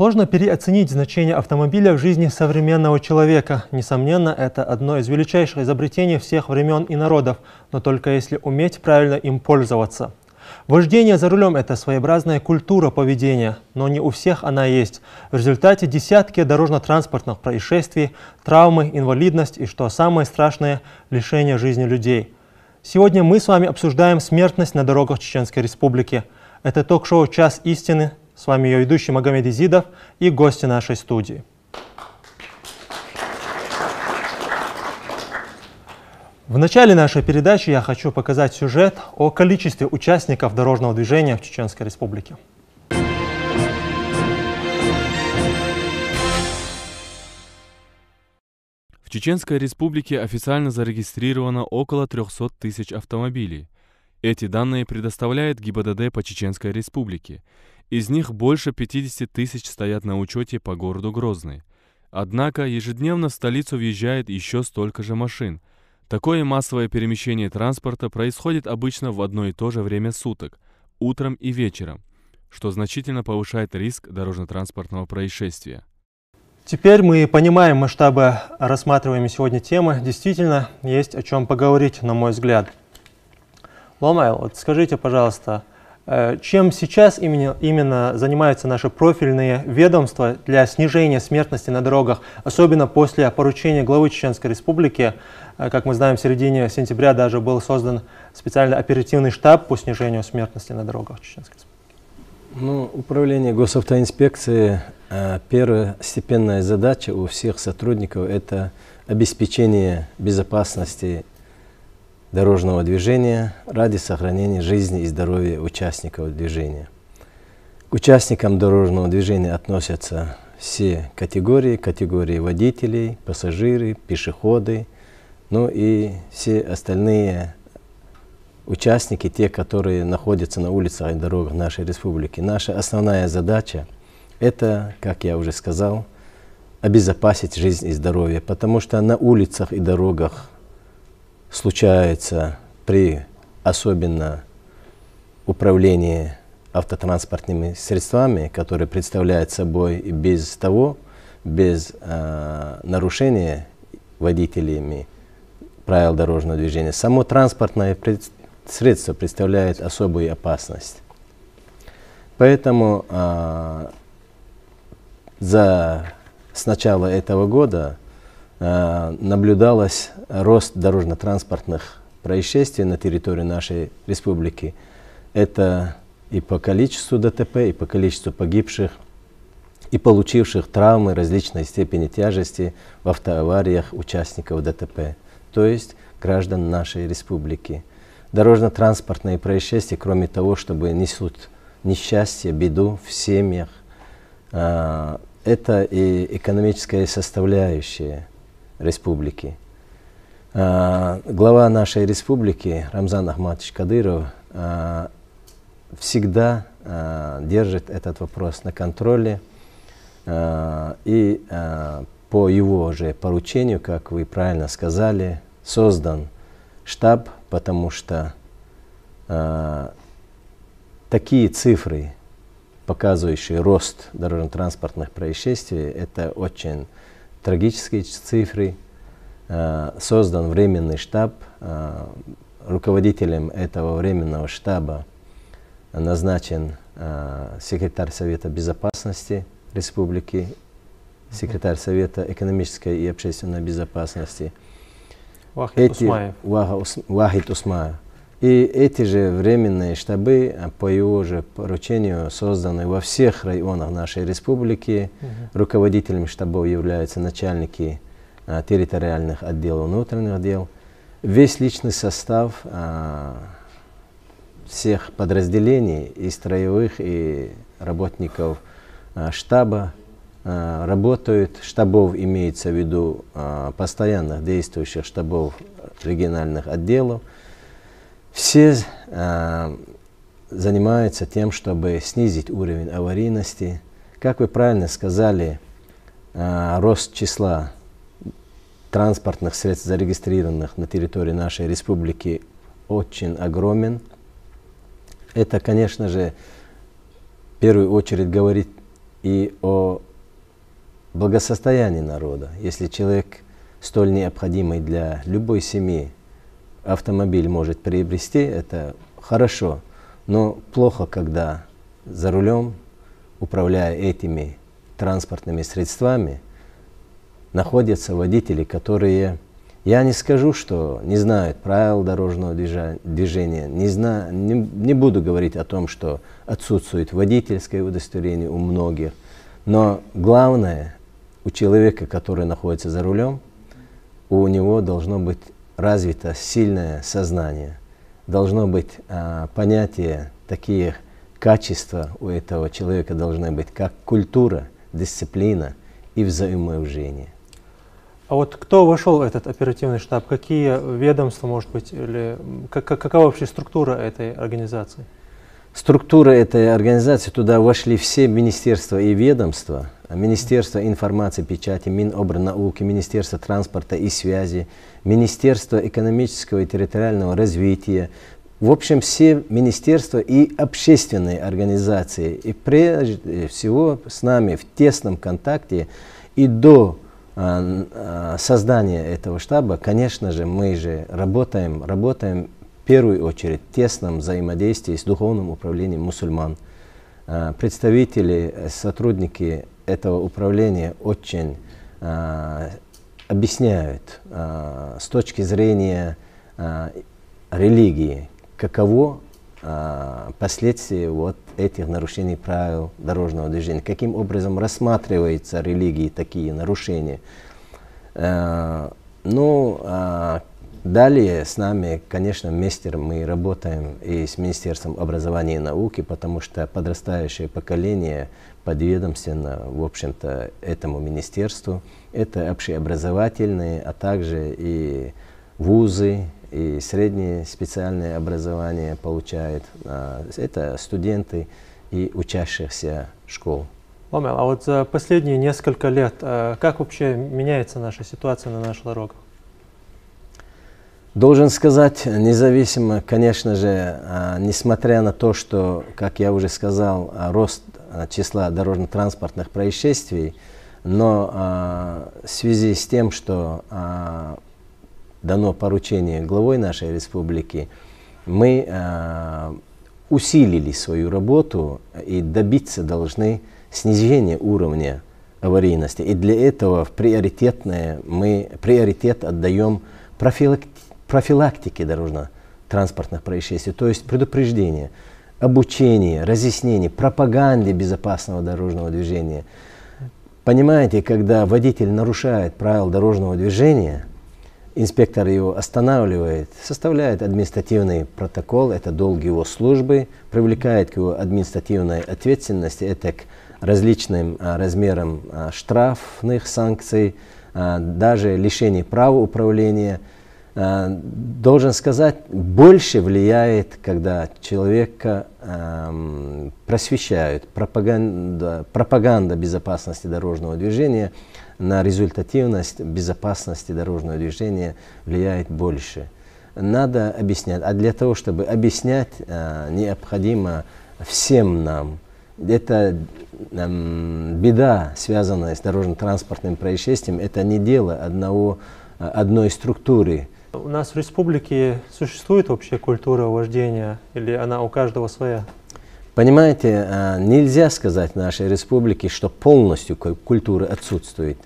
Сложно переоценить значение автомобиля в жизни современного человека. Несомненно, это одно из величайших изобретений всех времен и народов, но только если уметь правильно им пользоваться. Вождение за рулем – это своеобразная культура поведения, но не у всех она есть. В результате десятки дорожно-транспортных происшествий, травмы, инвалидность и, что самое страшное, лишение жизни людей. Сегодня мы с вами обсуждаем смертность на дорогах Чеченской Республики. Это ток-шоу «Час истины». С вами ее ведущий Магомед Изидов и гости нашей студии. В начале нашей передачи я хочу показать сюжет о количестве участников дорожного движения в Чеченской Республике. В Чеченской Республике официально зарегистрировано около 300 тысяч автомобилей. Эти данные предоставляет ГИБДД по Чеченской Республике. Из них больше 50 тысяч стоят на учете по городу Грозный. Однако ежедневно в столицу въезжает еще столько же машин. Такое массовое перемещение транспорта происходит обычно в одно и то же время суток, утром и вечером, что значительно повышает риск дорожно-транспортного происшествия. Теперь мы понимаем масштабы рассматриваемой сегодня темы. Действительно, есть о чем поговорить, на мой взгляд. Ломайл, вот скажите, пожалуйста, чем сейчас именно занимаются наши профильные ведомства для снижения смертности на дорогах, особенно после поручения главы Чеченской Республики? Как мы знаем, в середине сентября даже был создан специальный оперативный штаб по снижению смертности на дорогах Чеченской Республики. Управление госавтоинспекции, первостепенная задача у всех сотрудников – это обеспечение безопасности дорожного движения ради сохранения жизни и здоровья участников движения. К участникам дорожного движения относятся все категории водителей, пассажиры, пешеходы, ну и все остальные участники, те, которые находятся на улицах и дорогах нашей республики. Наша основная задача – это, как я уже сказал, обезопасить жизнь и здоровье, потому что на улицах и дорогах случается при особенно управлении автотранспортными средствами, которые представляют собой без нарушения водителями правил дорожного движения, само транспортное средство представляет особую опасность. Поэтому с начала этого года наблюдалось рост дорожно-транспортных происшествий на территории нашей республики. Это и по количеству ДТП, и по количеству погибших, и получивших травмы различной степени тяжести в автоавариях участников ДТП, то есть граждан нашей республики. Дорожно-транспортные происшествия, кроме того, чтобы несут несчастье, беду в семьях, это и экономическая составляющая республики. Глава нашей республики Рамзан Ахматович Кадыров всегда держит этот вопрос на контроле, и по его же поручению, как вы правильно сказали, создан штаб, потому что такие цифры, показывающие рост дорожно-транспортных происшествий, это очень трагические цифры. Создан временный штаб. Руководителем этого временного штаба назначен секретарь Совета Безопасности Республики, секретарь Совета экономической и общественной безопасности Вахид Усмаев. И эти же временные штабы по его же поручению созданы во всех районах нашей республики. Руководителями штабов являются начальники территориальных отделов, внутренних дел. Весь личный состав всех подразделений, и строевых, и работников штаба работают. Штабов имеется в виду постоянных действующих штабов региональных отделов. Все занимаются тем, чтобы снизить уровень аварийности. Как вы правильно сказали, рост числа транспортных средств, зарегистрированных на территории нашей республики, очень огромен. Это, конечно же, в первую очередь говорит и о благосостоянии народа. Если человек столь необходимый для любой семьи автомобиль может приобрести, это хорошо, но плохо, когда за рулем, управляя этими транспортными средствами, находятся водители, которые, я не скажу, что не знают правил дорожного движения, не буду говорить о том, что отсутствует водительское удостоверение у многих, но главное, у человека, который находится за рулем, у него должно быть развито сильное сознание, должно быть понятие, такие качества у этого человека должны быть, как культура, дисциплина и взаимоуважение. А вот кто вошел в этот оперативный штаб? Какие ведомства, может быть, или какова вообще структура этой организации? Структура этой организации, туда вошли все министерства и ведомства. Министерство информации, печати, Минобрнауки, Министерство транспорта и связи, Министерство экономического и территориального развития. В общем, все министерства и общественные организации. И прежде всего с нами в тесном контакте и до создания этого штаба, конечно же, мы же работаем в первую очередь в тесном взаимодействии с Духовным управлением мусульман. Представители, сотрудники этого управления очень объясняют с точки зрения религии, каково последствия вот этих нарушений правил дорожного движения, каким образом рассматриваются религии такие нарушения. Далее с нами, конечно, вместе мы работаем и с Министерством образования и науки, потому что подрастающее поколение подведомственно, в общем-то, этому министерству. Это общеобразовательные, а также и вузы, и среднее специальное образование получают. Это студенты и учащихся школ. Омел, а вот за последние несколько лет как вообще меняется наша ситуация на наших дорогах? Должен сказать, независимо, конечно же, несмотря на то, что, как я уже сказал, рост числа дорожно-транспортных происшествий, но в связи с тем, что дано поручение главой нашей республики, мы усилили свою работу и добиться должны снижения уровня аварийности. И для этого мы приоритет отдаем профилактике дорожно-транспортных происшествий, то есть предупреждение, обучение, разъяснение, пропаганде безопасного дорожного движения. Понимаете, когда водитель нарушает правила дорожного движения, инспектор его останавливает, составляет административный протокол, это долг его службы, привлекает к его административной ответственности, это к различным размерам штрафных санкций, даже лишение права управления. Должен сказать, больше влияет, когда человека просвещают, пропаганда безопасности дорожного движения на результативность безопасности дорожного движения влияет больше. Надо объяснять, а для того, чтобы объяснять, необходимо всем нам. Это беда, связанная с дорожно-транспортным происшествием, это не дело одной структуры. У нас в республике существует общая культура вождения или она у каждого своя? Понимаете, нельзя сказать в нашей республике, что полностью культура отсутствует.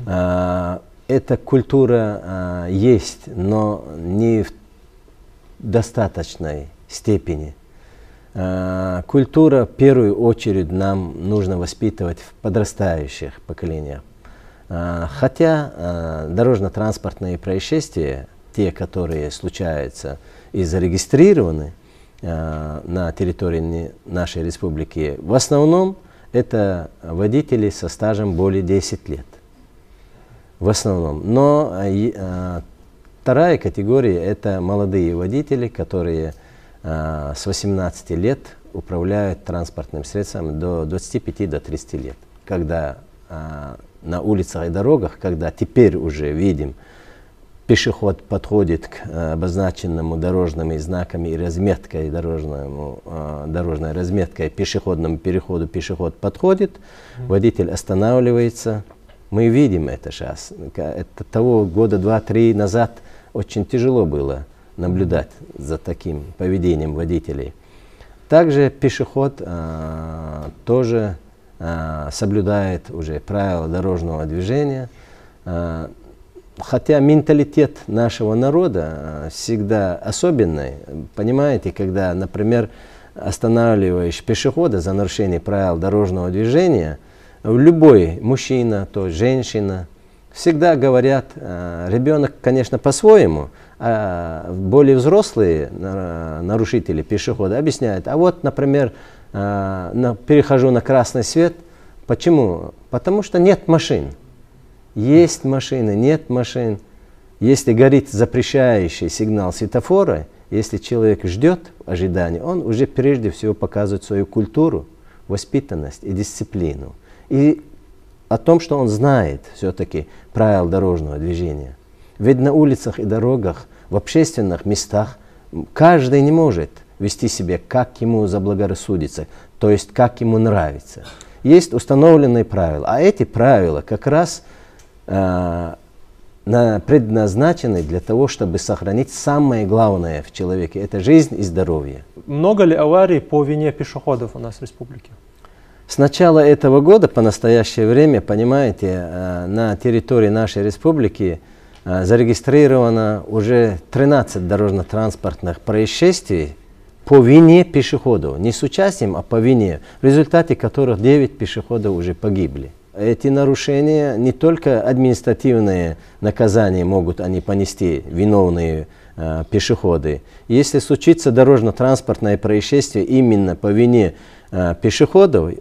Эта культура есть, но не в достаточной степени. Культура, в первую очередь, нам нужно воспитывать в подрастающих поколениях. Хотя дорожно-транспортные происшествия, те, которые случаются и зарегистрированы на территории нашей республики, в основном это водители со стажем более 10 лет. В основном. Но вторая категория – это молодые водители, которые с 18 лет управляют транспортным средством до 25-30 лет. Когда на улицах и дорогах, когда теперь уже видим пешеход подходит к обозначенному дорожными знаками и разметкой, дорожной разметкой пешеходному переходу, пешеход подходит, водитель останавливается. Мы видим это сейчас. Это того года 2-3 назад очень тяжело было наблюдать за таким поведением водителей. Также пешеход тоже соблюдает уже правила дорожного движения. Хотя менталитет нашего народа всегда особенный. Понимаете, когда, например, останавливаешь пешехода за нарушение правил дорожного движения, любой мужчина, то женщина, всегда говорят, ребенок, конечно, по-своему, а более взрослые нарушители пешехода объясняют, а вот, например, перехожу на красный свет. Почему? Потому что нет машин. Есть машины, нет машин. Если горит запрещающий сигнал светофора, если человек ждет ожидания, он уже прежде всего показывает свою культуру, воспитанность и дисциплину. И о том, что он знает все-таки правила дорожного движения. Ведь на улицах и дорогах, в общественных местах каждый не может вести себя, как ему заблагорассудится, то есть как ему нравится. Есть установленные правила, а эти правила как раз предназначены для того, чтобы сохранить самое главное в человеке – это жизнь и здоровье. Много ли аварий по вине пешеходов у нас в республике? С начала этого года по настоящее время, понимаете, на территории нашей республики зарегистрировано уже 13 дорожно-транспортных происшествий по вине пешеходов. Не с участием, а по вине, в результате которых 9 пешеходов уже погибли. Эти нарушения не только административные наказания могут они понести, виновные пешеходы. Если случится дорожно-транспортное происшествие именно по вине пешеходов,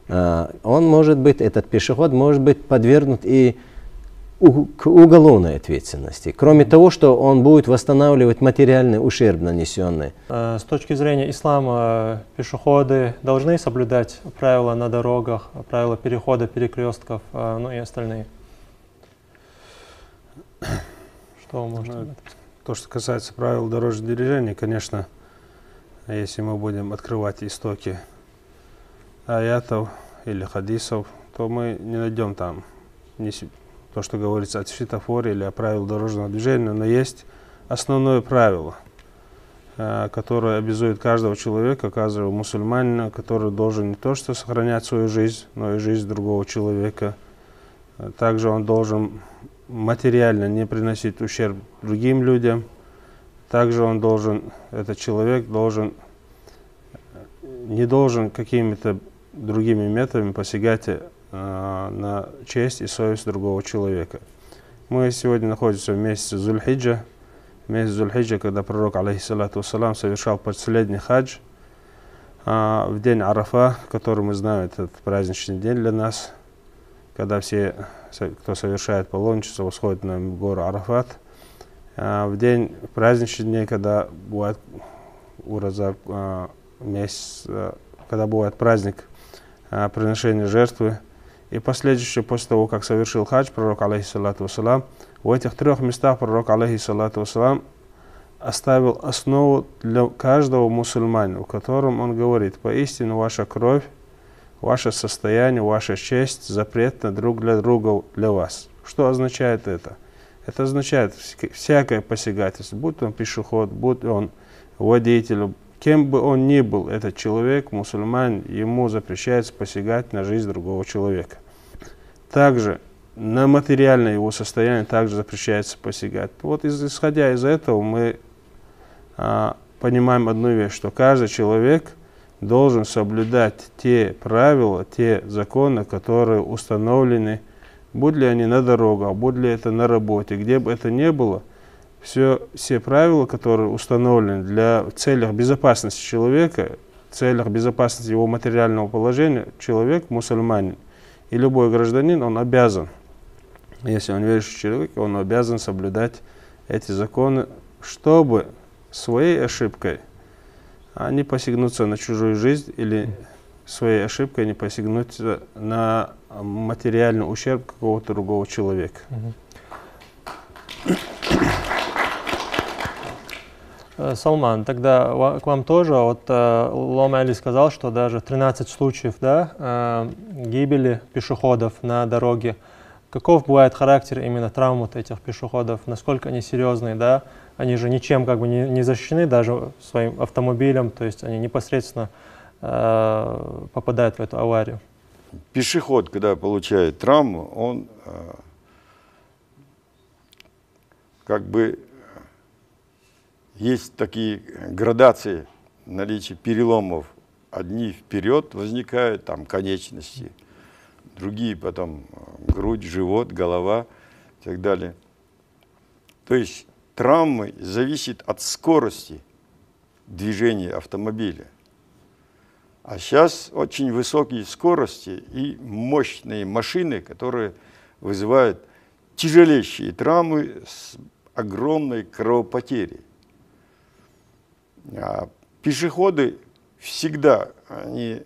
этот пешеход может быть подвергнут и к уголовной ответственности. Кроме того, что он будет восстанавливать материальный ущерб нанесенный. С точки зрения ислама, пешеходы должны соблюдать правила на дорогах, правила перехода, перекрестков, ну и остальные. Что вы можете об этом сказать? То, что касается правил дорожного движения, конечно, если мы будем открывать истоки аятов или хадисов, то мы не найдем там то, что говорится о светофоре или о правилах дорожного движения, но есть основное правило, которое обязует каждого человека, каждого мусульманина, который должен не то что сохранять свою жизнь, но и жизнь другого человека. Также он должен материально не приносить ущерб другим людям. Также он должен, этот человек не должен какими-то другими методами посягать на честь и совесть другого человека. Мы сегодня находимся в месяце Зуль-Хиджа, когда пророк, алейхиссалату вассалам, совершал последний хадж в день Арафа, который мы знаем, этот праздничный день для нас, когда все, кто совершает паломничество, восходит на гору Арафат. В день праздничный день, когда бывает когда бывает праздник приношения жертвы. И последующее, после того, как совершил хадж, пророк, алейхиссалату вассалам, в этих 3 местах пророк, алейхиссалату вассалам, оставил основу для каждого мусульманина, в котором он говорит: поистине ваша кровь, ваше состояние, ваша честь запретна друг для друга для вас. Что означает это? Это означает всякое посягательство, будь он пешеход, будь он водитель, кем бы он ни был, этот человек, мусульманин, ему запрещается посягать на жизнь другого человека. Также на материальное его состояние также запрещается посягать. Вот исходя из этого мы понимаем одну вещь, что каждый человек должен соблюдать те правила, те законы, которые установлены, будь ли они на дорогах, будь ли это на работе, где бы это ни было. Все правила, которые установлены в целях безопасности человека, в целях безопасности его материального положения, человек, мусульманин и любой гражданин, он обязан, если он верующий человек, он обязан соблюдать эти законы, чтобы своей ошибкой не посягнуться на чужую жизнь или своей ошибкой не посягнуть на материальный ущерб какого-то другого человека. Салман, тогда к вам тоже, вот Лом Али сказал, что даже 13 случаев, да, гибели пешеходов на дороге. Каков бывает характер именно травм вот этих пешеходов, насколько они серьезные, да? Они же ничем как бы не защищены даже своим автомобилем, то есть они непосредственно попадают в эту аварию. Пешеход, когда получает травму, он как бы есть такие градации наличия переломов. Одни вперед возникают, там конечности, другие потом грудь, живот, голова и так далее. То есть травмы зависят от скорости движения автомобиля. А сейчас очень высокие скорости и мощные машины, которые вызывают тяжелейшие травмы с огромной кровопотерей. А пешеходы всегда они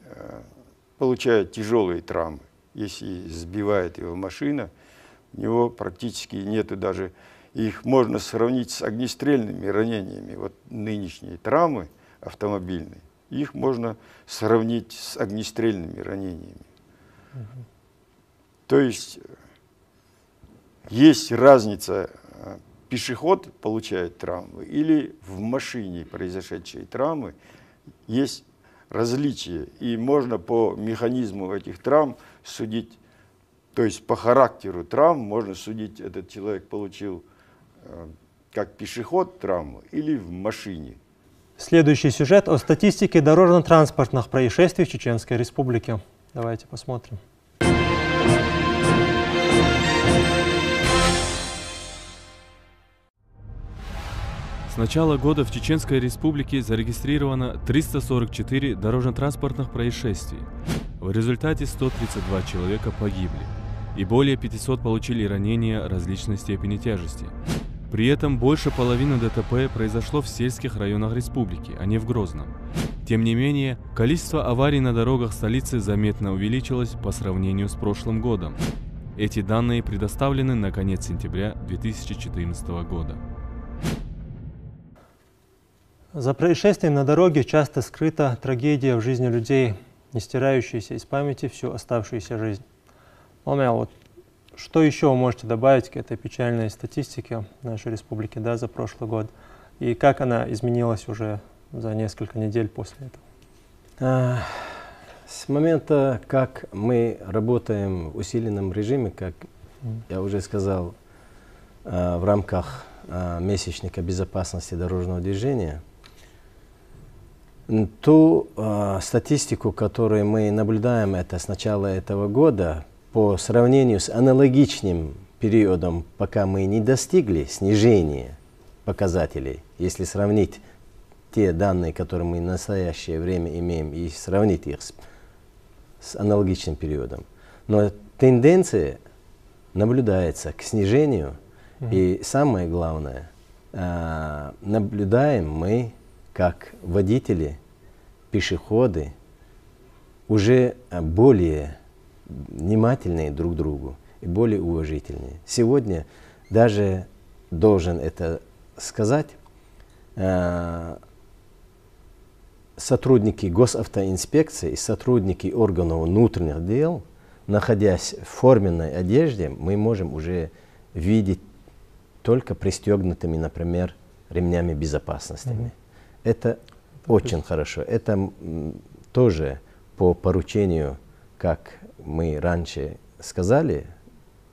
получают тяжелые травмы. Если сбивает его машина, у него практически нету даже, их можно сравнить с огнестрельными ранениями. Вот нынешние травмы автомобильные, их можно сравнить с огнестрельными ранениями. То есть разница, пешеход получает травмы или в машине произошедшие травмы, есть различия. И можно по механизму этих травм судить, то есть по характеру травм можно судить, этот человек получил как пешеход травму или в машине. Следующий сюжет о статистике дорожно-транспортных происшествий в Чеченской Республике. Давайте посмотрим. С начала года в Чеченской Республике зарегистрировано 344 дорожно-транспортных происшествий. В результате 132 человека погибли, и более 500 получили ранения различной степени тяжести. При этом больше половины ДТП произошло в сельских районах республики, а не в Грозном. Тем не менее, количество аварий на дорогах столицы заметно увеличилось по сравнению с прошлым годом. Эти данные предоставлены на конец сентября 2014 года. За происшествием на дороге часто скрыта трагедия в жизни людей, не стирающаяся из памяти всю оставшуюся жизнь. Омел, вот что еще вы можете добавить к этой печальной статистике нашей республики, да, за прошлый год? И как она изменилась уже за несколько недель после этого? С момента, как мы работаем в усиленном режиме, как я уже сказал, в рамках месячника безопасности дорожного движения, ту статистику, которую мы наблюдаем с начала этого года, по сравнению с аналогичным периодом, пока мы не достигли снижения показателей, если сравнить те данные, которые мы в настоящее время имеем, и сравнить их с аналогичным периодом. Но тенденция наблюдается к снижению, и самое главное, наблюдаем мы, как водители, пешеходы уже более внимательные друг к другу и более уважительные. Сегодня даже должен это сказать, сотрудники госавтоинспекции и сотрудники органов внутренних дел, находясь в форменной одежде, мы можем уже видеть только пристегнутыми, например, ремнями безопасности. Это очень хорошо. Это тоже по поручению, как мы раньше сказали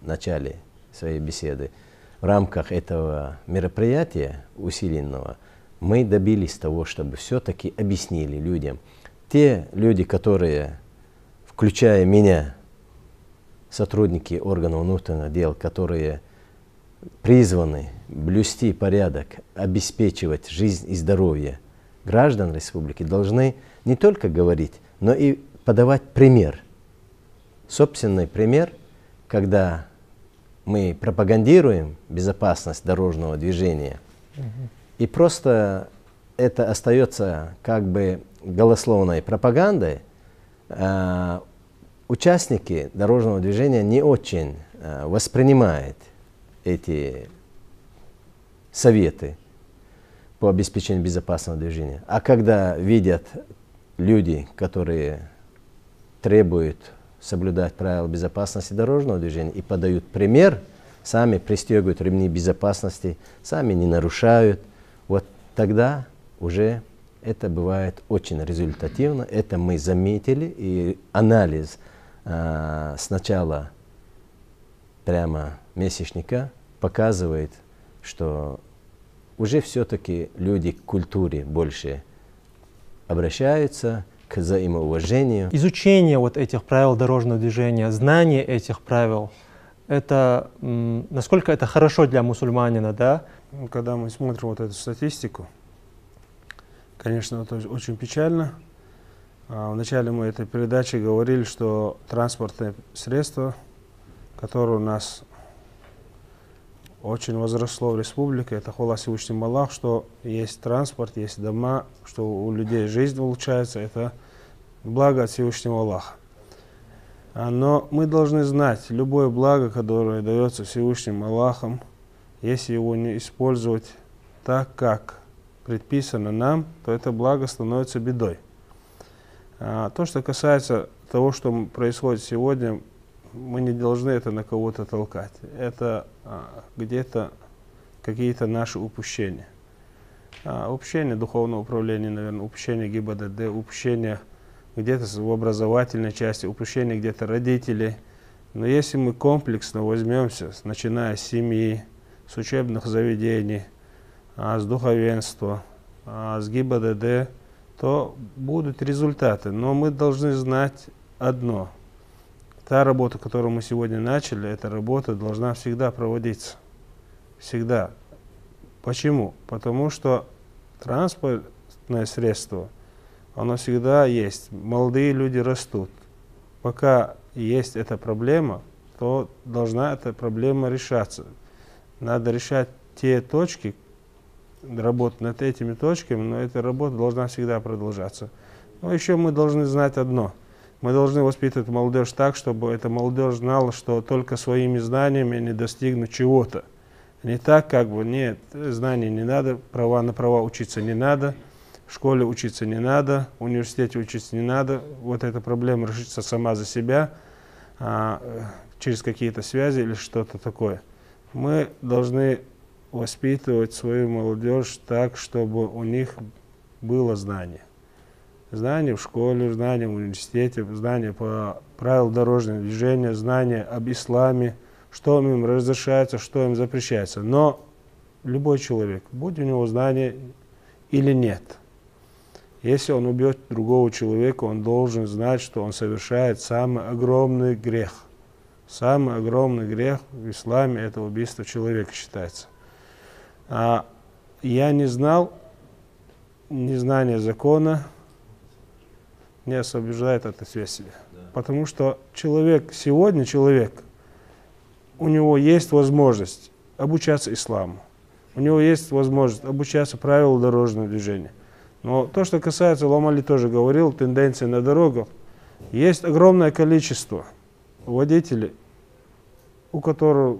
в начале своей беседы, в рамках этого мероприятия усиленного мы добились того, чтобы все-таки объяснили людям. Те люди, которые, включая меня, сотрудники органов внутренних дел, которые призваны блюсти порядок, обеспечивать жизнь и здоровье граждан республики, должны не только говорить, но и подавать пример. Собственный пример, когда мы пропагандируем безопасность дорожного движения, и просто это остается как бы голословной пропагандой, участники дорожного движения не очень воспринимают эти советы. по обеспечению безопасного движения. А когда видят люди, которые требуют соблюдать правила безопасности дорожного движения и подают пример, сами пристегивают ремни безопасности, сами не нарушают, вот тогда уже это бывает очень результативно. Это мы заметили, и анализ с начала прямо месячника показывает, что уже все-таки люди к культуре больше обращаются, к взаимоуважению. Изучение вот этих правил дорожного движения, знание этих правил, это насколько это хорошо для мусульманина, да? Когда мы смотрим вот эту статистику, конечно, это очень печально. Вначале мы этой передачи говорили, что транспортные средства, которые у нас очень возросло в республике, это хвала Всевышнему Аллаху, что есть транспорт, есть дома, что у людей жизнь улучшается, это благо от Всевышнего Аллаха. Но мы должны знать, любое благо, которое дается Всевышним Аллахом, если его не использовать так, как предписано нам, то это благо становится бедой. То, что касается того, что происходит сегодня, мы не должны это на кого-то толкать. Это где-то какие-то наши упущения. Упущение духовного управления, наверное, упущение ГИБДД, упущение где-то в образовательной части, упущение где-то родителей. Но если мы комплексно возьмемся, начиная с семьи, с учебных заведений, с духовенства, с ГИБДД, то будут результаты. Но мы должны знать одно. Та работа, которую мы сегодня начали, эта работа должна всегда проводиться. Всегда. Почему? Потому что транспортное средство, оно всегда есть. Молодые люди растут. Пока есть эта проблема, то должна эта проблема решаться. Надо решать те точки, работать над этими точками, но эта работа должна всегда продолжаться. Но еще мы должны знать одно. Мы должны воспитывать молодежь так, чтобы эта молодежь знала, что только своими знаниями не достигнут чего-то. Не так, как бы, нет, знаний не надо, на права учиться не надо, в школе учиться не надо, в университете учиться не надо. Вот эта проблема решится сама за себя, через какие-то связи или что-то такое. Мы должны воспитывать свою молодежь так, чтобы у них было знание. Знания в школе, знания в университете, знания по правилам дорожного движения, знания об исламе, что им разрешается, что им запрещается. Но любой человек, будь у него знания или нет, если он убьет другого человека, он должен знать, что он совершает самый огромный грех. Самый огромный грех в исламе – это убийство человека считается. Я не знал, незнание закона не освобождает от ответственности. Потому что сегодня человек, у него есть возможность обучаться исламу, у него есть возможность обучаться правилам дорожного движения. Но то, что касается, Ламали тоже говорил, тенденции на дорогах, есть огромное количество водителей, у которых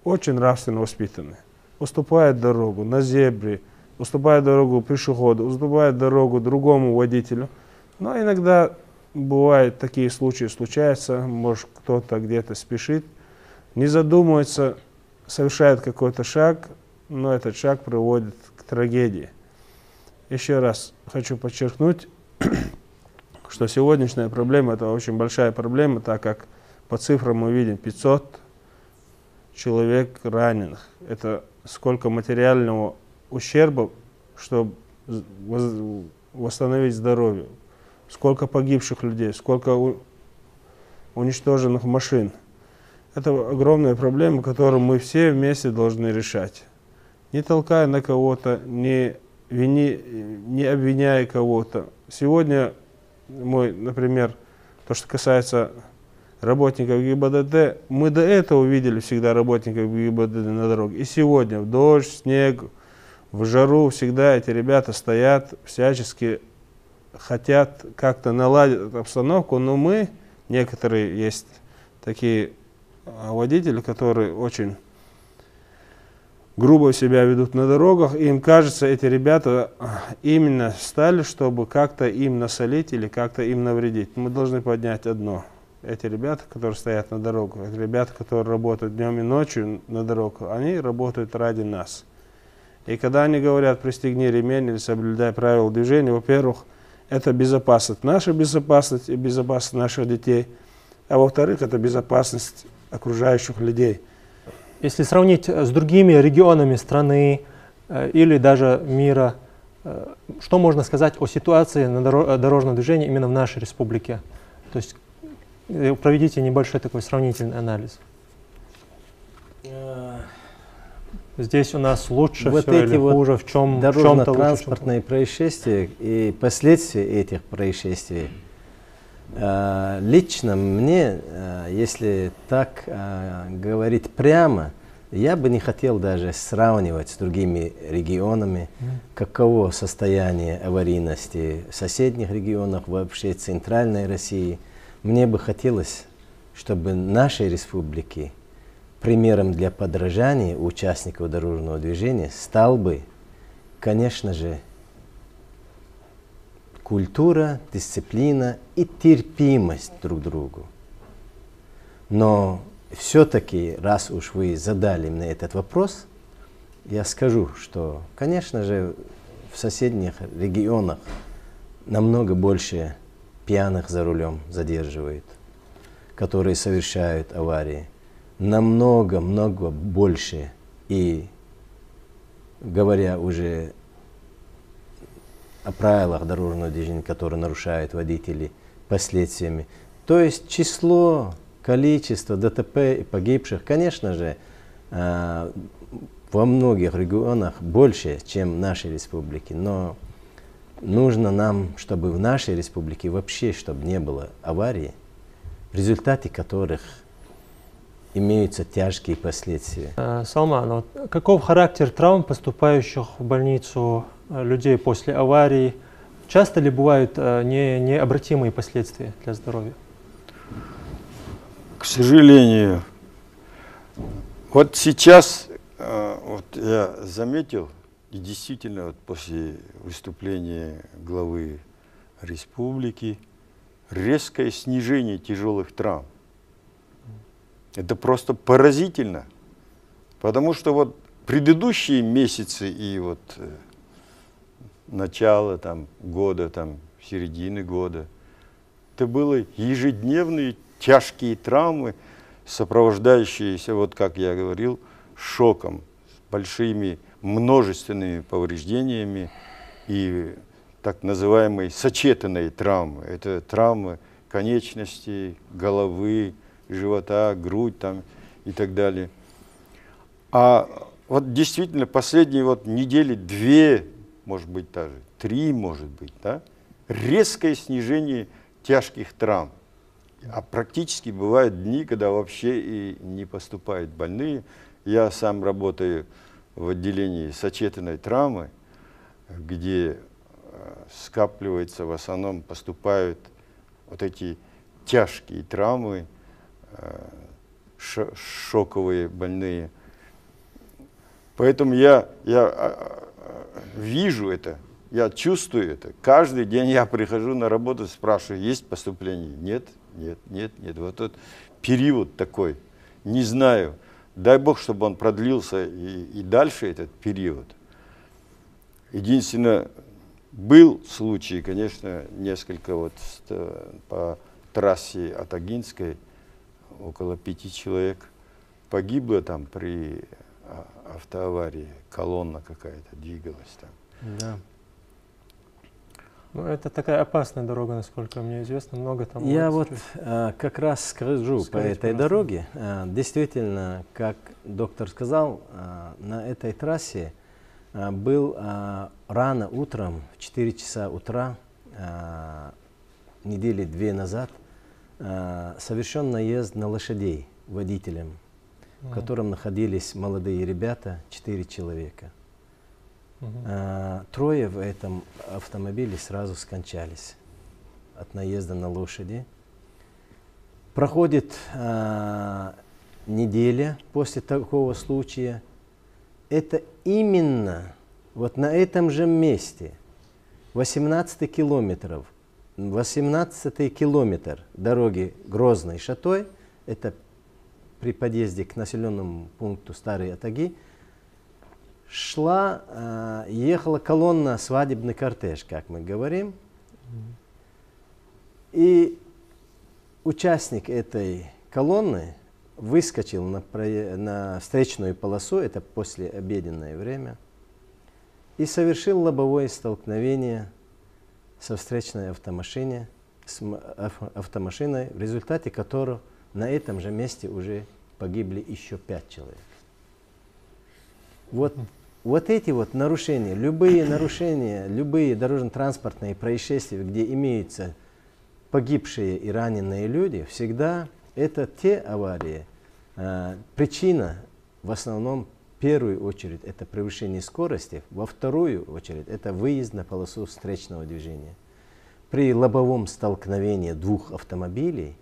очень нравственно воспитаны, уступают дорогу на зебре, уступают дорогу пешеходу, уступают дорогу другому водителю. Но иногда бывают такие случаи, случаются, может кто-то где-то спешит, не задумывается, совершает какой-то шаг, но этот шаг приводит к трагедии. Еще раз хочу подчеркнуть, что сегодняшняя проблема – это очень большая проблема, так как по цифрам мы видим 500 человек раненых. Это сколько материального ущерба, чтобы восстановить здоровье. Сколько погибших людей, сколько уничтоженных машин. Это огромная проблема, которую мы все вместе должны решать. Не толкая на кого-то, не обвиняя кого-то. Сегодня, например, то, что касается работников ГИБДД, мы до этого видели всегда работников ГИБДД на дороге. И сегодня в дождь, снег, в жару всегда эти ребята стоят, всячески хотят как-то наладить обстановку, но некоторые есть такие водители, которые очень грубо себя ведут на дорогах, и им кажется, эти ребята именно стали, чтобы как-то им насолить или как-то им навредить. Мы должны поднять одно. Эти ребята, которые стоят на дорогах, эти ребята, которые работают днем и ночью на дорогах, они работают ради нас. И когда они говорят «пристегни ремень» или «соблюдай правила движения», во-первых, это безопасность, наша безопасность и безопасность наших детей, а во-вторых, это безопасность окружающих людей. Если сравнить с другими регионами страны или даже мира, что можно сказать о ситуации на дорожном движении именно в нашей республике? То есть проведите небольшой такой сравнительный анализ. Здесь у нас лучше вот все эти или вот хуже, в чем дорожно-транспортные происшествия и последствия этих происшествий. Лично мне, если так говорить прямо, я бы не хотел даже сравнивать с другими регионами, каково состояние аварийности в соседних регионах, вообще центральной России. Мне бы хотелось, чтобы нашей республики примером для подражания участников дорожного движения стал бы, конечно же, культура, дисциплина и терпимость друг к другу. Но все-таки, раз уж вы задали мне этот вопрос, я скажу, что, конечно же, в соседних регионах намного больше пьяных за рулем задерживают, которые совершают аварии. Намного больше. И говоря уже о правилах дорожного движения, которые нарушают водители последствиями. То есть число, количество ДТП и погибших, конечно же, во многих регионах больше, чем в нашей республике. Но нужно нам, чтобы в нашей республике вообще, чтобы не было аварий, в результате которых имеются тяжкие последствия. Салман, каков характер травм, поступающих в больницу людей после аварии? Часто ли бывают необратимые последствия для здоровья? К сожалению, вот сейчас вот я заметил, и действительно вот после выступления главы республики, резкое снижение тяжелых травм. Это просто поразительно, потому что вот предыдущие месяцы и вот начало там года, там середины года, это были ежедневные тяжкие травмы, сопровождающиеся, вот как я говорил, шоком, с большими множественными повреждениями и так называемой сочетанной травмы. Это травмы конечностей, головы, живота, грудь там и так далее. А вот действительно последние вот недели, 2, может быть даже 3, может быть, да, резкое снижение тяжких травм. А практически бывают дни, когда вообще и не поступают больные. Я сам работаю в отделении сочетанной травмы, где скапливается, в основном поступают вот эти тяжкие травмы, шоковые больные. Поэтому я вижу это, я чувствую это. Каждый день я прихожу на работу, спрашиваю, есть поступление? Нет, нет, нет, нет. Вот тот период такой, не знаю. Дай Бог, чтобы он продлился и дальше этот период. Единственное, был случай, конечно, несколько вот по трассе Атагинской, около 5 человек погибло там при автоаварии, колонна какая-то двигалась там. Да. Ну, это такая опасная дорога, насколько мне известно, много там. Я вот как раз скажу по этой дороге. Действительно, как доктор сказал, на этой трассе был рано утром, в 4 часа утра, недели 2 назад, совершен наезд на лошадей водителем, в котором находились молодые ребята, 4 человека. 3 в этом автомобиле сразу скончались от наезда на лошади. Проходит неделя после такого случая, это именно вот на этом же месте, 18 километр дороги Грозный-Шатой, это при подъезде к населенному пункту Старые Атаги, ехала колонна, свадебный кортеж, как мы говорим. И участник этой колонны выскочил на встречную полосу, это послеобеденное время, и совершил лобовое столкновение со встречной автомашиной, в результате которого на этом же месте уже погибли еще 5 человек. Вот эти вот нарушения, любые дорожно-транспортные происшествия, где имеются погибшие и раненые люди, всегда это те аварии. Причина в основном, в первую очередь, это превышение скорости, во вторую очередь, это выезд на полосу встречного движения. При лобовом столкновении двух автомобилей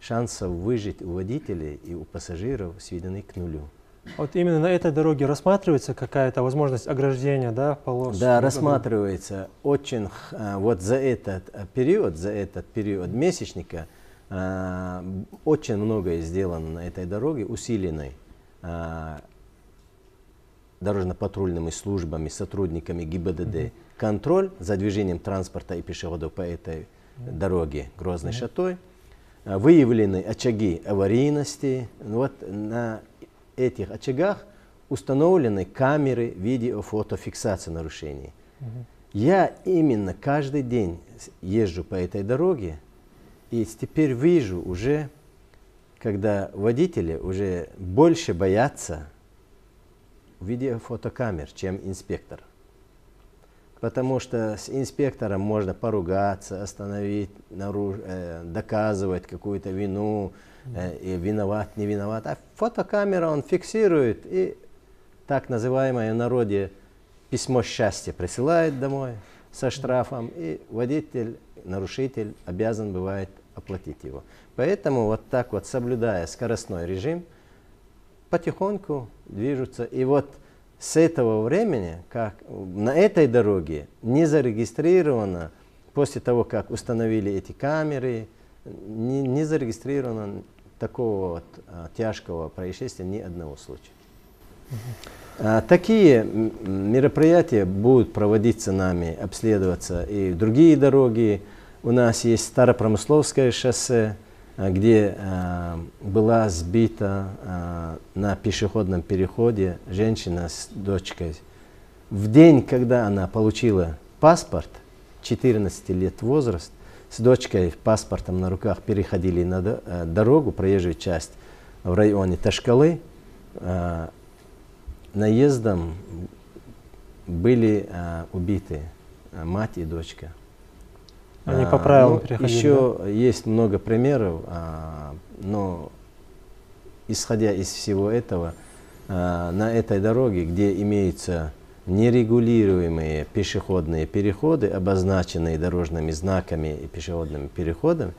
шансов выжить у водителей и у пассажиров сведены к нулю. Вот именно на этой дороге рассматривается какая-то возможность ограждения, да, полос? Да, рассматривается очень, вот за этот период месячника очень многое сделано на этой дороге, усиленной дорожно-патрульными службами, сотрудниками ГИБДД. Контроль за движением транспорта и пешеходов по этой дороге Грозный-Шатой. Выявлены очаги аварийности. Вот на этих очагах установлены камеры видео-фотофиксации нарушений. Я именно каждый день езжу по этой дороге, и теперь вижу уже, когда водители уже больше боятся видеофотокамер, чем инспектор. Потому что с инспектором можно поругаться, остановить, доказывать какую-то вину, и виноват, не виноват. А фотокамера он фиксирует и так называемое в народе письмо счастья присылает домой со штрафом, и водитель, нарушитель обязан бывает оплатить его. Поэтому вот так вот, соблюдая скоростной режим, потихоньку движутся. И вот с этого времени, как на этой дороге не зарегистрировано, после того, как установили эти камеры, не зарегистрировано такого вот тяжкого происшествия ни одного случая. Такие мероприятия будут проводиться нами, обследоваться и другие дороги. У нас есть Старопромысловское шоссе, где была сбита на пешеходном переходе женщина с дочкой. В день, когда она получила паспорт, 14 лет возраст, с дочкой паспортом на руках переходили на дорогу, проезжую часть в районе Ташкалы. Наездом были убиты мать и дочка. Они по правилам переходили. Еще есть много примеров, но исходя из всего этого, на этой дороге, где имеются нерегулируемые пешеходные переходы, обозначенные дорожными знаками и пешеходными переходами,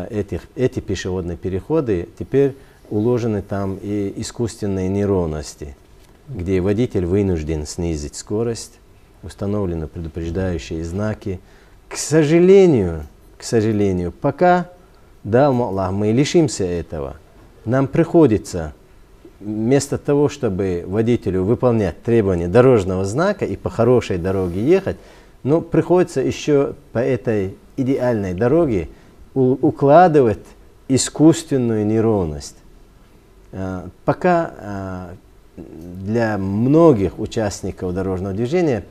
эти пешеходные переходы теперь уложены там и искусственные неровности, где водитель вынужден снизить скорость, установлены предупреждающие знаки. К сожалению, пока, да, Аллах, мы лишимся этого, нам приходится вместо того, чтобы водителю выполнять требования дорожного знака и по хорошей дороге ехать, но приходится еще по этой идеальной дороге укладывать искусственную неровность. Пока для многих участников дорожного движения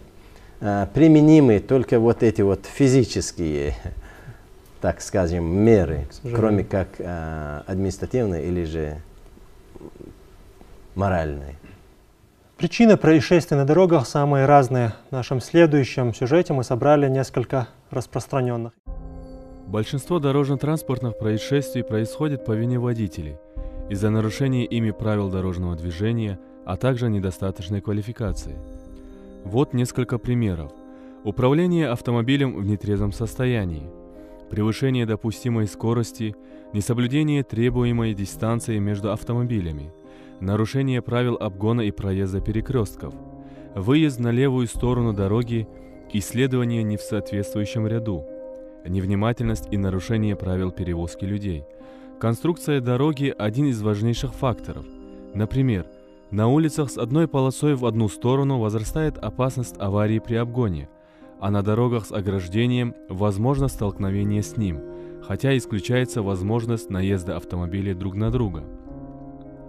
применимы только вот эти вот физические, так скажем, меры, кроме как административные или же моральные. Причины происшествий на дорогах самые разные. В нашем следующем сюжете мы собрали несколько распространенных. Большинство дорожно-транспортных происшествий происходит по вине водителей из-за нарушения ими правил дорожного движения, а также недостаточной квалификации. Вот несколько примеров. Управление автомобилем в нетрезвом состоянии, превышение допустимой скорости, несоблюдение требуемой дистанции между автомобилями, нарушение правил обгона и проезда перекрестков, выезд на левую сторону дороги и следование не в соответствующем ряду, невнимательность и нарушение правил перевозки людей. Конструкция дороги – один из важнейших факторов. Например, на улицах с одной полосой в одну сторону возрастает опасность аварии при обгоне, а на дорогах с ограждением возможно столкновение с ним, хотя исключается возможность наезда автомобилей друг на друга.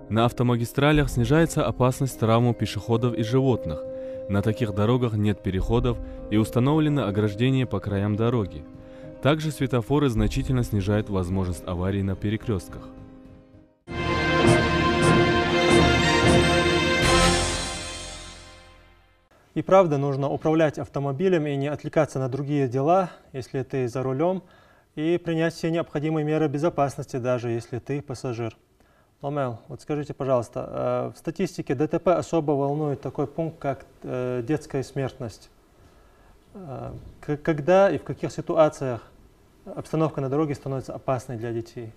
На автомагистралях снижается опасность травм пешеходов и животных. На таких дорогах нет переходов и установлено ограждение по краям дороги. Также светофоры значительно снижают возможность аварий на перекрестках. И правда, нужно управлять автомобилем и не отвлекаться на другие дела, если ты за рулем, и принять все необходимые меры безопасности, даже если ты пассажир. Ламел, вот скажите, пожалуйста, в статистике ДТП особо волнует такой пункт, как детская смертность. Когда и в каких ситуациях обстановка на дороге становится опасной для детей?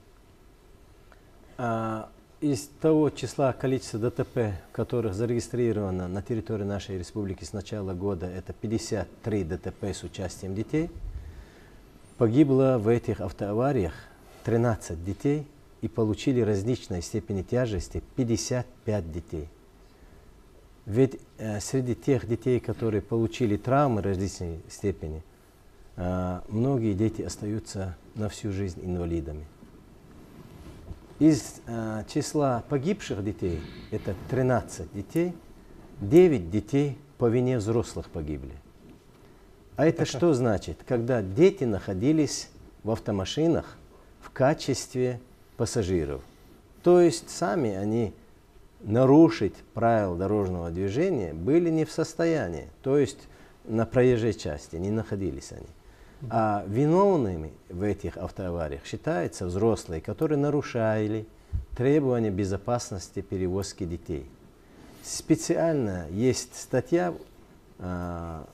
Из того числа количества ДТП, которых зарегистрировано на территории нашей республики с начала года, это 53 ДТП с участием детей, погибло в этих автоавариях 13 детей и получили различной степени тяжести 55 детей. Ведь среди тех детей, которые получили травмы различной степени, многие дети остаются на всю жизнь инвалидами. Из числа погибших детей, это 13 детей, 9 детей по вине взрослых погибли. А это что значит? Когда дети находились в автомашинах в качестве пассажиров. То есть сами они нарушить правила дорожного движения были не в состоянии. То есть на проезжей части не находились они. А виновными в этих автоавариях считаются взрослые, которые нарушали требования безопасности перевозки детей. Специально есть статья в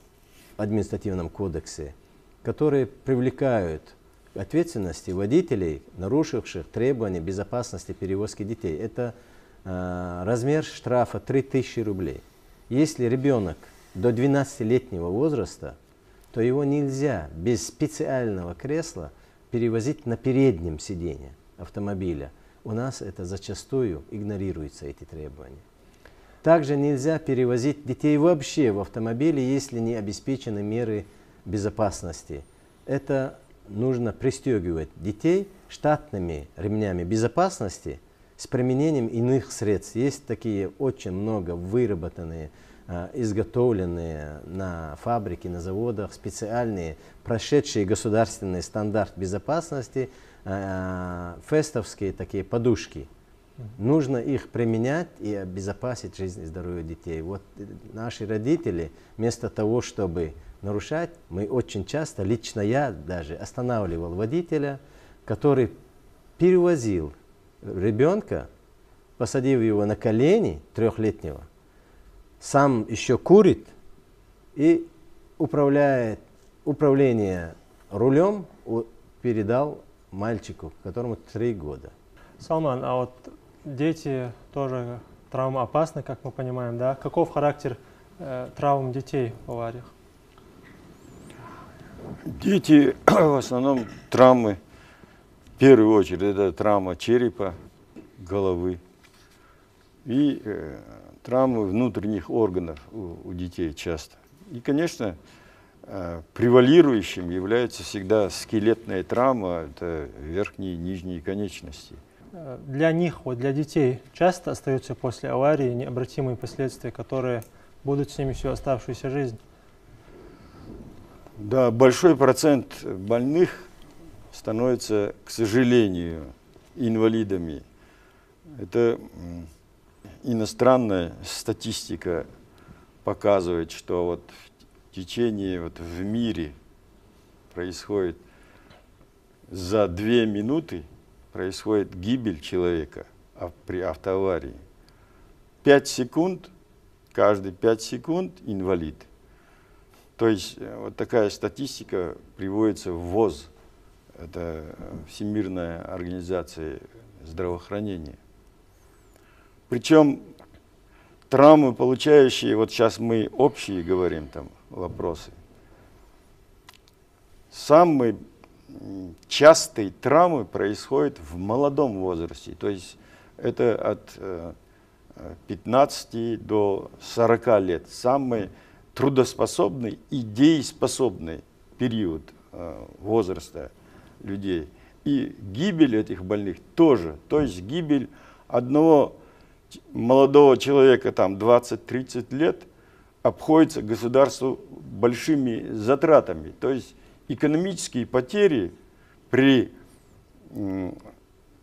административном кодексе, которые привлекают к ответственности водителей, нарушивших требования безопасности перевозки детей. Это размер штрафа 3000 рублей. Если ребенок до 12-летнего возраста, то его нельзя без специального кресла перевозить на переднем сиденье автомобиля. У нас это зачастую игнорируется, эти требования. Также нельзя перевозить детей вообще в автомобиле, если не обеспечены меры безопасности. Это нужно пристегивать детей штатными ремнями безопасности с применением иных средств. Есть такие очень много выработанные, изготовленные на фабрике, на заводах, специальные, прошедшие государственный стандарт безопасности, фестовские такие подушки. Нужно их применять и обезопасить жизнь и здоровье детей. Вот наши родители, вместо того, чтобы нарушать, мы очень часто, лично я даже, останавливал водителя, который перевозил ребенка, посадив его на колени, 3-летнего, сам еще курит и управление рулем передал мальчику, которому 3 года. Салман, а вот дети тоже травмоопасны, как мы понимаем, да? Каков характер травм детей в авариях? Дети в основном травмы, в первую очередь, это травма черепа, головы и травмы внутренних органов у детей часто. И, конечно, превалирующим является всегда скелетная травма, это верхние и нижние конечности. Для них, вот для детей, часто остаются после аварии необратимые последствия, которые будут с ними всю оставшуюся жизнь? Да, большой процент больных становится, к сожалению, инвалидами. Это иностранная статистика показывает, что вот в течение в мире происходит за 2 минуты происходит гибель человека при автоаварии. 5 секунд, каждые 5 секунд инвалид. То есть вот такая статистика приводится в ВОЗ, это Всемирная организация здравоохранения. Причем травмы, получающие, вот сейчас мы общие говорим там вопросы, самые частые травмы происходят в молодом возрасте, то есть это от 15 до 40 лет, самый трудоспособный и дееспособный период возраста людей. И гибель этих больных тоже, то есть гибель одного молодого человека, там 20-30 лет, обходится государству большими затратами. То есть экономические потери при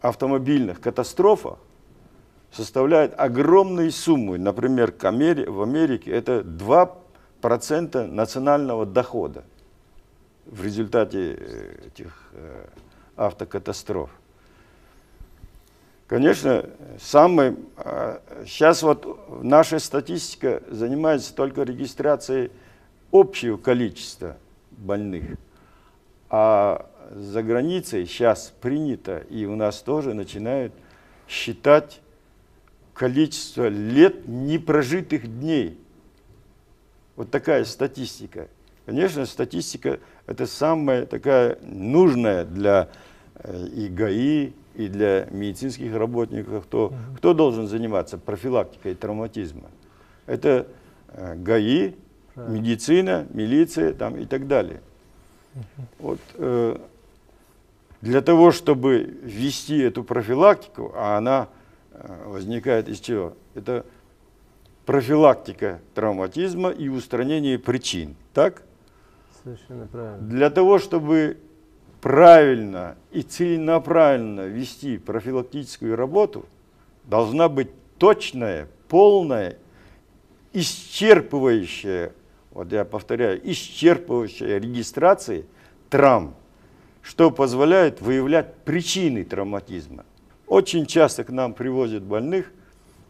автомобильных катастрофах составляют огромные суммы. Например, в Америке это 2% национального дохода в результате этих автокатастроф. Конечно, сейчас вот наша статистика занимается только регистрацией общего количества больных, а за границей сейчас принято, и у нас тоже начинают считать количество лет непрожитых дней. Вот такая статистика. Конечно, статистика – это самая такая нужная для и ГАИ, и для медицинских работников, кто должен заниматься профилактикой травматизма. Это ГАИ, медицина, милиция там, и так далее. Вот, для того, чтобы ввести эту профилактику, а она возникает из чего? Это профилактика травматизма и устранение причин. Так? Совершенно правильно. Для того, чтобы правильно и целенаправленно вести профилактическую работу, должна быть точная, полная, исчерпывающая, вот я повторяю, исчерпывающая регистрация травм, что позволяет выявлять причины травматизма. Очень часто к нам привозят больных,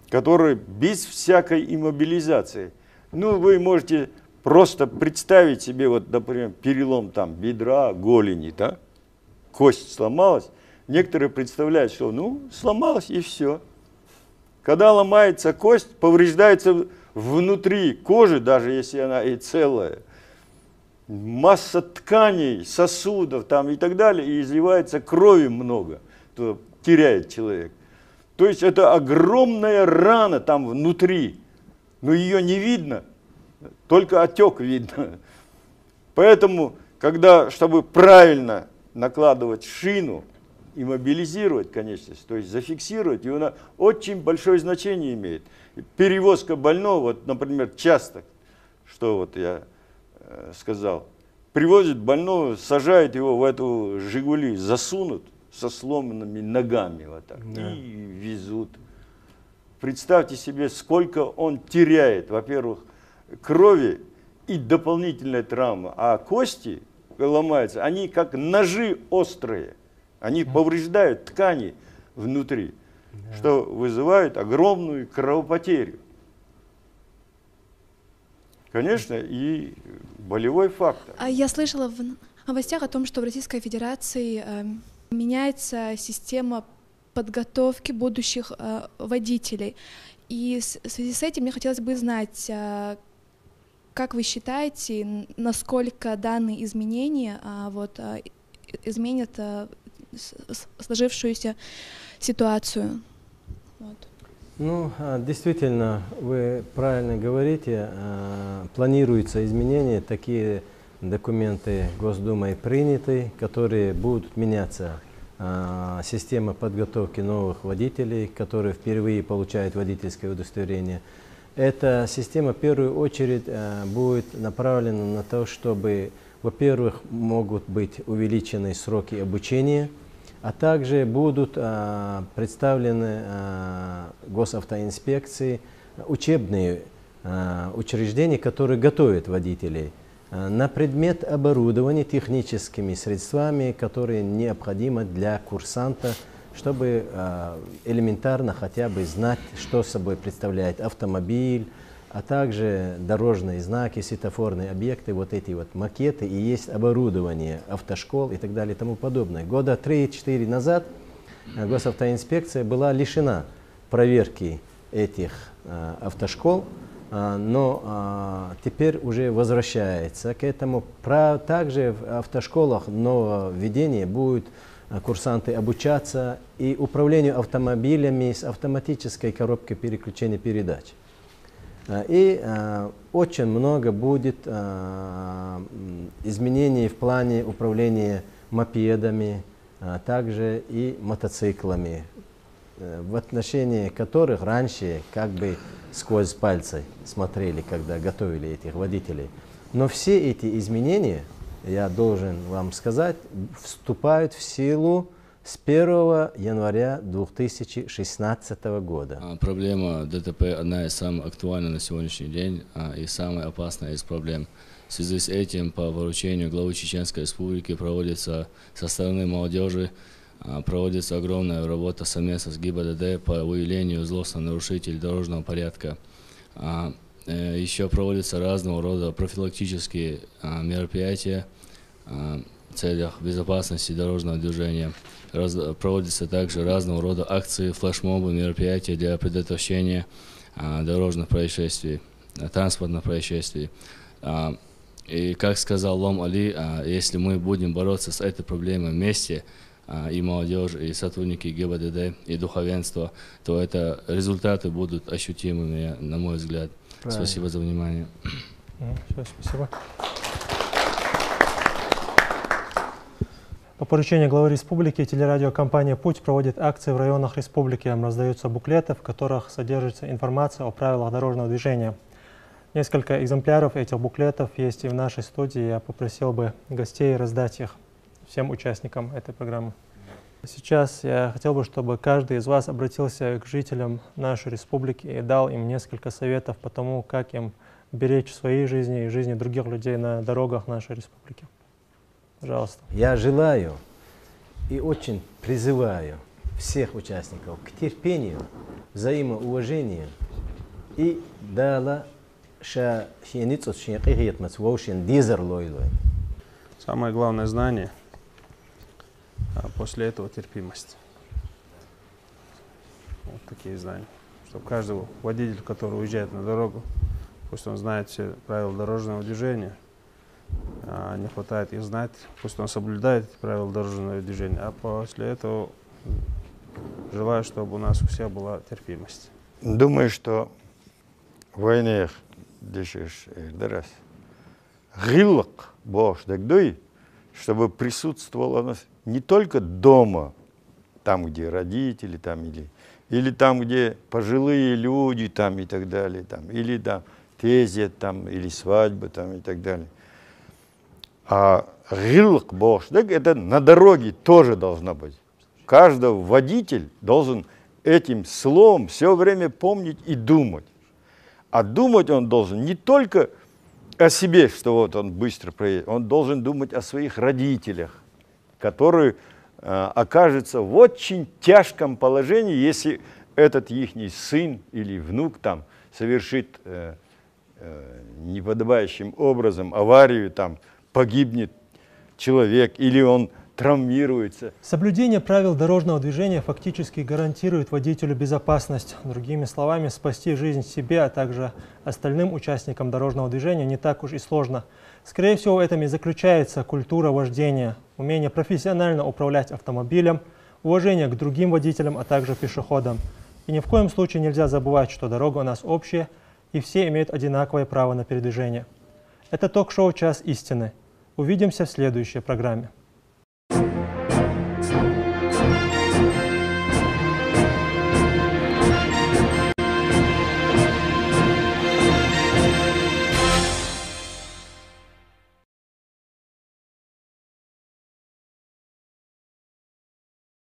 которые без всякой иммобилизации. Ну, вы можете просто представить себе, вот, например, перелом там бедра, голени, да? Кость сломалась. Некоторые представляют, что ну, сломалась и все. Когда ломается кость, повреждается внутри кожи, даже если она и целая, масса тканей, сосудов там и так далее, и изливается крови много, то теряет человек. То есть это огромная рана там внутри, но ее не видно, только отек видно. Поэтому, чтобы правильно накладывать шину и мобилизировать конечность, то есть зафиксировать, и она очень большое значение имеет. Перевозка больного, вот, например, часто, что вот я сказал, привозят больного, сажают его в эту «Жигули», засунут со сломанными ногами вот так, да, и везут. Представьте себе, сколько он теряет, во-первых, крови и дополнительная травма, а кости ломаются, они как ножи острые, они повреждают ткани внутри, да, что вызывает огромную кровопотерю. Конечно, и болевой фактор. Я слышала в новостях о том, что в Российской Федерации меняется система подготовки будущих водителей. И в связи с этим мне хотелось бы знать, как вы считаете, насколько данные изменения изменят сложившуюся ситуацию? Вот. Ну, действительно, вы правильно говорите, планируются изменения, такие документы Госдумой приняты, которые будут меняться. Система подготовки новых водителей, которые впервые получают водительское удостоверение. Эта система в первую очередь будет направлена на то, чтобы, во-первых, могут быть увеличены сроки обучения, а также будут представлены госавтоинспекции учебные учреждения, которые готовят водителей на предмет оборудования техническими средствами, которые необходимы для курсанта, чтобы элементарно хотя бы знать, что собой представляет автомобиль, а также дорожные знаки, светофорные объекты, вот эти вот макеты, и есть оборудование автошкол и так далее и тому подобное. Года 3-4 назад госавтоинспекция была лишена проверки этих автошкол, но теперь уже возвращается к этому. Также в автошколах нововведение будет курсанты обучаться и управлению автомобилями с автоматической коробкой переключения передач. И очень много будет изменений в плане управления мопедами, также и мотоциклами, в отношении которых раньше как бы сквозь пальцы смотрели, когда готовили этих водителей. Но все эти изменения, я должен вам сказать, вступают в силу с 1 января 2016 года. Проблема ДТП одна из самых актуальных на сегодняшний день и самая опасная из проблем. В связи с этим по поручению главы Чеченской Республики проводится со стороны молодежи проводится огромная работа совместно с ГИБДД по выявлению злостных нарушителей дорожного порядка. Еще проводятся разного рода профилактические мероприятия в целях безопасности дорожного движения. Проводятся также разного рода акции, флешмобы, мероприятия для предотвращения дорожных происшествий, транспортных происшествий. И как сказал Лом Али, если мы будем бороться с этой проблемой вместе, и молодежь, и сотрудники ГИБДД, и духовенство, то это результаты будут ощутимыми, на мой взгляд. Правильно. Спасибо за внимание. Все, спасибо. По поручению главы республики телерадиокомпания «Путь» проводит акции в районах республики. Раздаются буклеты, в которых содержится информация о правилах дорожного движения. Несколько экземпляров этих буклетов есть и в нашей студии. Я попросил бы гостей раздать их всем участникам этой программы. Сейчас я хотел бы, чтобы каждый из вас обратился к жителям нашей республики и дал им несколько советов по тому, как им беречь свои жизни и жизни других людей на дорогах нашей республики. Пожалуйста. Я желаю и очень призываю всех участников к терпению, взаимоуважению и дала самое главное знание, а после этого терпимость. Вот такие знания. Чтобы каждый водитель, который уезжает на дорогу, пусть он знает все правила дорожного движения, а не хватает их знать, пусть он соблюдает эти правила дорожного движения, а после этого желаю, чтобы у нас у всех была терпимость. Думаю, что в войне гиллок Бог дагдой, чтобы присутствовало у нас не только дома, там, где родители, там, или там, где пожилые люди, там, и так далее, там, или там тези, там, или свадьбы, там, и так далее. А гиллок Бог, это на дороге тоже должно быть. Каждый водитель должен этим словом все время помнить и думать. А думать он должен не только о себе, что вот он быстро проедет, он должен думать о своих родителях, которые окажутся в очень тяжком положении, если этот ихний сын или внук там совершит неподобающим образом аварию, там погибнет человек или он травмируется. Соблюдение правил дорожного движения фактически гарантирует водителю безопасность. Другими словами, спасти жизнь себе, а также остальным участникам дорожного движения не так уж и сложно. Скорее всего, в этом и заключается культура вождения, умение профессионально управлять автомобилем, уважение к другим водителям, а также пешеходам. И ни в коем случае нельзя забывать, что дорога у нас общая, и все имеют одинаковое право на передвижение. Это ток-шоу «Час истины». Увидимся в следующей программе.